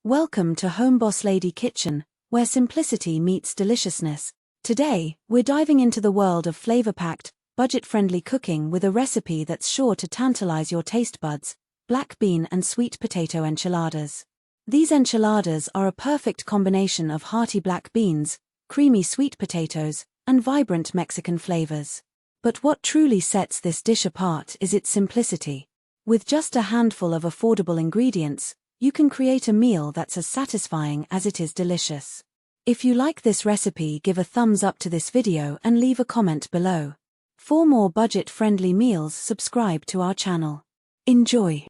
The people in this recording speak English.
Welcome to Home Boss Lady Kitchen, where simplicity meets deliciousness. Today, we're diving into the world of flavor-packed, budget-friendly cooking with a recipe that's sure to tantalize your taste buds: black bean and sweet potato enchiladas. These enchiladas are a perfect combination of hearty black beans, creamy sweet potatoes, and vibrant Mexican flavors. But what truly sets this dish apart is its simplicity. With just a handful of affordable ingredients, you can create a meal that's as satisfying as it is delicious. If you like this recipe, give a thumbs up to this video and leave a comment below. For more budget-friendly meals, subscribe to our channel. Enjoy!